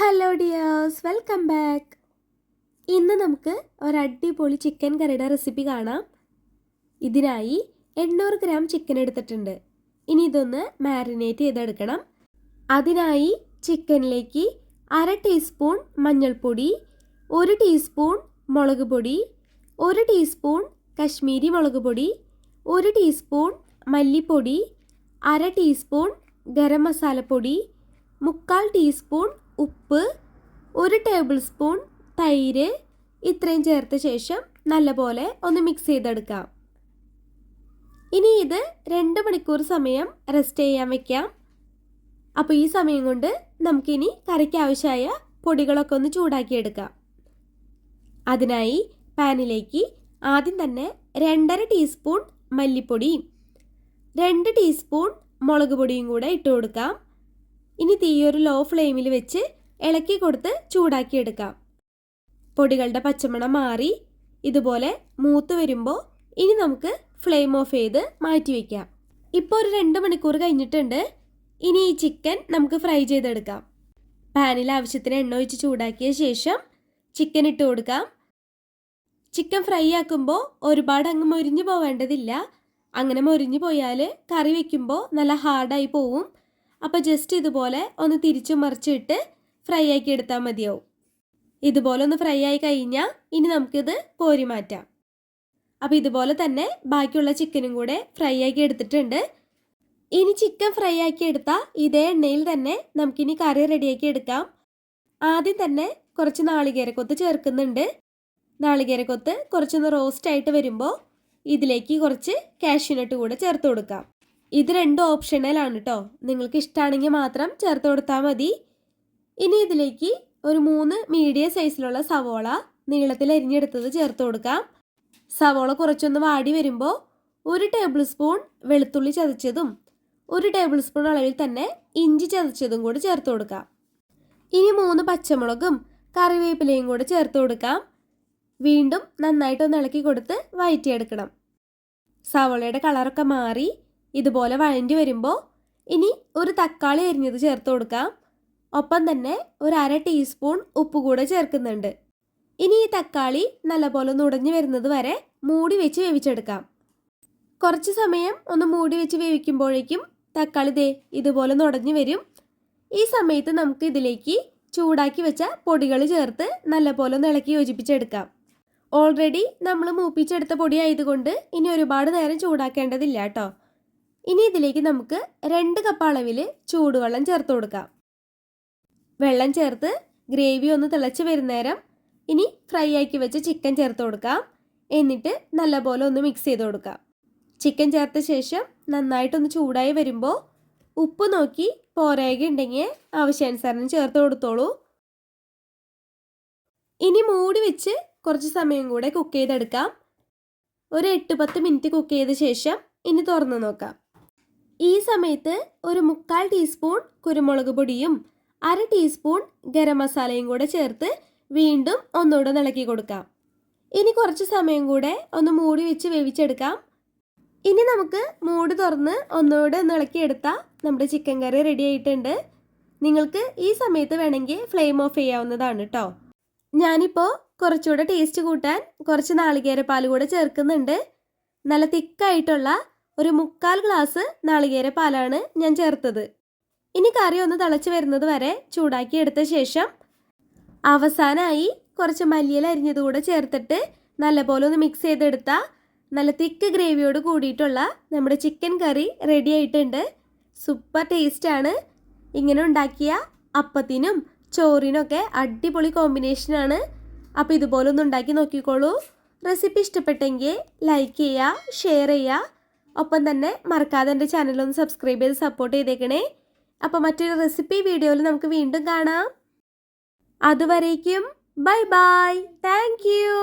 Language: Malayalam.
Hello dears, welcome back. ഇന്ന് നമുക്ക് ഒരടിപൊളി ചിക്കൻ കറിയുടെ റെസിപ്പി കാണാം. ഇതിനായി 800 ഗ്രാം ചിക്കൻ എടുത്തിട്ടുണ്ട്. ഇനി ഇതൊന്ന് മാരിനേറ്റ് ചെയ്തെടുക്കണം. അതിനായി ചിക്കനിലേക്ക് 1/2 ടീസ്പൂൺ മഞ്ഞൾപ്പൊടി, 1 ടീസ്പൂൺ മുളക് പൊടി, 1 ടീസ്പൂൺ കശ്മീരി മുളക് പൊടി, 1 ടീസ്പൂൺ മല്ലിപ്പൊടി, 1/2 ടീസ്പൂൺ ഗരം മസാലപ്പൊടി, 1/4 ടീസ്പൂൺ ഉപ്പ്, 1 ടേബിൾ സ്പൂൺ തൈര്, ഇത്രയും ചേർത്ത ശേഷം നല്ലപോലെ ഒന്ന് മിക്സ് ചെയ്തെടുക്കാം. ഇനി ഇത് 2 മണിക്കൂർ സമയം റെസ്റ്റ് ചെയ്യാൻ വെക്കാം. അപ്പോൾ ഈ സമയം കൊണ്ട് നമുക്കിനി കറിക്ക് ആവശ്യമായ പൊടികളൊക്കെ ഒന്ന് ചൂടാക്കിയെടുക്കാം. അതിനായി പാനിലേക്ക് ആദ്യം തന്നെ 2.5 ടീസ്പൂൺ മല്ലിപ്പൊടിയും 2 ടീസ്പൂൺ മുളക് പൊടിയും കൂടെ ഇട്ട് കൊടുക്കാം. ഇനി തീ ഒരു ലോ ഫ്ലെയിമിൽ വെച്ച് ഇളക്കി കൊടുത്ത് ചൂടാക്കിയെടുക്കാം. പൊടികളുടെ പച്ചമണം മാറി ഇതുപോലെ മൂത്ത് വരുമ്പോൾ ഇനി നമുക്ക് ഫ്ലെയിം ഓഫ് ചെയ്ത് മാറ്റി വയ്ക്കാം. ഇപ്പോൾ ഒരു 2 മണിക്കൂർ കഴിഞ്ഞിട്ടുണ്ട്. ഇനി ഈ ചിക്കൻ നമുക്ക് ഫ്രൈ ചെയ്തെടുക്കാം. പാനിൽ ആവശ്യത്തിന് എണ്ണ ഒഴിച്ച് ചൂടാക്കിയ ശേഷം ചിക്കൻ ഇട്ട് കൊടുക്കാം. ചിക്കൻ ഫ്രൈ ആക്കുമ്പോൾ ഒരുപാട് അങ്ങ് മൊരിഞ്ഞു പോവേണ്ടതില്ല. അങ്ങനെ മൊരിഞ്ഞു പോയാൽ കറി വയ്ക്കുമ്പോൾ നല്ല ഹാർഡായി പോവും. അപ്പോൾ ജസ്റ്റ് ഇതുപോലെ ഒന്ന് തിരിച്ചു മറിച്ചിട്ട് ഫ്രൈ ആക്കി എടുത്താൽ മതിയാവും. ഇതുപോലെ ഒന്ന് ഫ്രൈ ആയി കഴിഞ്ഞാൽ ഇനി നമുക്കിത് കോരി മാറ്റാം. അപ്പോൾ ഇതുപോലെ തന്നെ ബാക്കിയുള്ള ചിക്കനും കൂടെ ഫ്രൈ ആക്കി എടുത്തിട്ടുണ്ട്. ഇനി ചിക്കൻ ഫ്രൈ ആക്കി എടുത്താൽ ഇതേ എണ്ണയിൽ തന്നെ നമുക്കിനി കറി റെഡിയാക്കി എടുക്കാം. ആദ്യം തന്നെ കുറച്ച് നാളികേരക്കൊത്ത് ചേർക്കുന്നുണ്ട്. നാളികേരക്കൊത്ത് കുറച്ചൊന്ന് റോസ്റ്റ് ആയിട്ട് വരുമ്പോൾ ഇതിലേക്ക് കുറച്ച് കാഷ്യൂനട്ട് കൂടെ ചേർത്ത് കൊടുക്കാം. ഇത് രണ്ടും ഓപ്ഷണലാണ് കേട്ടോ. നിങ്ങൾക്ക് ഇഷ്ടമാണെങ്കിൽ മാത്രം ചേർത്ത് കൊടുത്താൽ മതി. ഇനി ഇതിലേക്ക് ഒരു 3 മീഡിയം സൈസിലുള്ള സവോള നീളത്തിൽ അരിഞ്ഞെടുത്തത് ചേർത്ത് കൊടുക്കാം. സവോള കുറച്ചൊന്ന് വാടി വരുമ്പോൾ 1 ടേബിൾ സ്പൂൺ വെളുത്തുള്ളി ചതച്ചതും 1 ടേബിൾ സ്പൂൺ അളവിൽ തന്നെ ഇഞ്ചി ചതച്ചതും കൂടി ചേർത്ത് കൊടുക്കാം. ഇനി 3 പച്ചമുളകും കറിവേപ്പിലയും കൂടെ ചേർത്ത് കൊടുക്കാം. വീണ്ടും നന്നായിട്ടൊന്ന് ഇളക്കി കൊടുത്ത് വഴറ്റിയെടുക്കണം. സവോളയുടെ കളറൊക്കെ മാറി ഇതുപോലെ വഴണ്ടി വരുമ്പോൾ ഇനി ഒരു തക്കാളി അരിഞ്ഞത് ചേർത്ത് കൊടുക്കാം. ഒപ്പം തന്നെ ഒരു 1/2 ടീസ്പൂൺ ഉപ്പ് കൂടെ ചേർക്കുന്നുണ്ട്. ഇനി ഈ തക്കാളി നല്ലപോലെ നുടഞ്ഞു വരുന്നത് വരെ മൂടി വെച്ച് വേവിച്ചെടുക്കാം. കുറച്ച് സമയം ഒന്ന് മൂടി വെച്ച് വേവിക്കുമ്പോഴേക്കും തക്കാളി ഇതുപോലെ നുടഞ്ഞു വരും. ഈ സമയത്ത് നമുക്ക് ഇതിലേക്ക് ചൂടാക്കി വെച്ച പൊടികൾ ചേർത്ത് നല്ലപോലെ ഒന്ന് ഇളക്കി യോജിപ്പിച്ചെടുക്കാം. ഓൾറെഡി നമ്മൾ മൂപ്പിച്ചെടുത്ത പൊടി ആയതുകൊണ്ട് ഇനി ഒരുപാട് നേരം ചൂടാക്കേണ്ടതില്ല കേട്ടോ. ഇനി ഇതിലേക്ക് നമുക്ക് 2 കപ്പ് അളവിൽ ചൂടുവെള്ളം ചേർത്ത് കൊടുക്കാം. വെള്ളം ചേർത്ത് ഗ്രേവി ഒന്ന് തിളച്ച് വരുന്നേരം ഇനി ഫ്രൈ ആക്കി വെച്ച് ചിക്കൻ ചേർത്ത് കൊടുക്കാം. എന്നിട്ട് നല്ലപോലെ ഒന്ന് മിക്സ് ചെയ്ത് കൊടുക്കാം. ചിക്കൻ ചേർത്ത ശേഷം നന്നായിട്ടൊന്ന് ചൂടായി വരുമ്പോൾ ഉപ്പ് നോക്കി പോരായ്കയുണ്ടെങ്കിൽ ആവശ്യാനുസരണം ചേർത്ത് കൊടുത്തോളൂ. ഇനി മൂടി വെച്ച് കുറച്ച് സമയം കൂടെ കുക്ക് ചെയ്തെടുക്കാം. ഒരു 8-10 മിനിറ്റ് കുക്ക് ചെയ്ത ശേഷം ഇനി തുറന്ന് നോക്കാം. ഈ സമയത്ത് ഒരു 1/4 ടീസ്പൂൺ കുരുമുളക് പൊടിയും 1/2 ടീസ്പൂൺ ഗരം മസാലയും കൂടെ ചേർത്ത് വീണ്ടും ഒന്നുകൂടെ ഇളക്കി കൊടുക്കാം. ഇനി കുറച്ച് സമയം കൂടെ ഒന്ന് മൂടി വെച്ച് വേവിച്ചെടുക്കാം. ഇനി നമുക്ക് മൂടി തുറന്ന് ഒന്നുകൂടെ ഒന്ന് ഇളക്കിയെടുത്താൽ നമ്മുടെ ചിക്കൻ കറി റെഡി ആയിട്ടുണ്ട്. നിങ്ങൾക്ക് ഈ സമയത്ത് വേണമെങ്കിൽ ഫ്ലെയിം ഓഫ് ചെയ്യാവുന്നതാണ് കേട്ടോ. ഞാനിപ്പോൾ കുറച്ചുകൂടെ ടേസ്റ്റ് കൂട്ടാൻ കുറച്ച് നാളികേരപ്പാൽ കൂടെ ചേർക്കുന്നുണ്ട്. നല്ല തിക്കായിട്ടുള്ള ഒരു 1/4 ഗ്ലാസ് നാളികേരപ്പാലാണ് ഞാൻ ചേർത്തത്. ഇനി കറി ഒന്ന് തിളച്ച് വരുന്നത് വരെ ചൂടാക്കി എടുത്ത ശേഷം അവസാനമായി കുറച്ച് മല്ലിയില അരിഞ്ഞത് കൂടെ ചേർത്തിട്ട് നല്ലപോലെ ഒന്ന് മിക്സ് ചെയ്തെടുത്താൽ നല്ല തിക്ക് ഗ്രേവിയോട് കൂടിയിട്ടുള്ള നമ്മുടെ ചിക്കൻ കറി റെഡി ആയിട്ടുണ്ട്. സൂപ്പർ ടേസ്റ്റാണ്. ഇങ്ങനെ ഉണ്ടാക്കിയ അപ്പത്തിനും ചോറിനൊക്കെ അടിപൊളി കോമ്പിനേഷനാണ്. അപ്പോൾ ഇതുപോലെ ഒന്ന് ഉണ്ടാക്കി നോക്കിക്കോളൂ. റെസിപ്പി ഇഷ്ടപ്പെട്ടെങ്കിൽ ലൈക്ക് ചെയ്യുക, ഷെയർ ചെയ്യുക. ഒപ്പം തന്നെ മറക്കാതെ എൻ്റെ ചാനലൊന്ന് സബ്സ്ക്രൈബ് ചെയ്ത് സപ്പോർട്ട് ചെയ്തേക്കണേ. അപ്പോൾ മറ്റൊരു റെസിപ്പി വീഡിയോയിൽ നമുക്ക് വീണ്ടും കാണാം. അതുവരേക്കും ബൈ ബൈ. Thank you.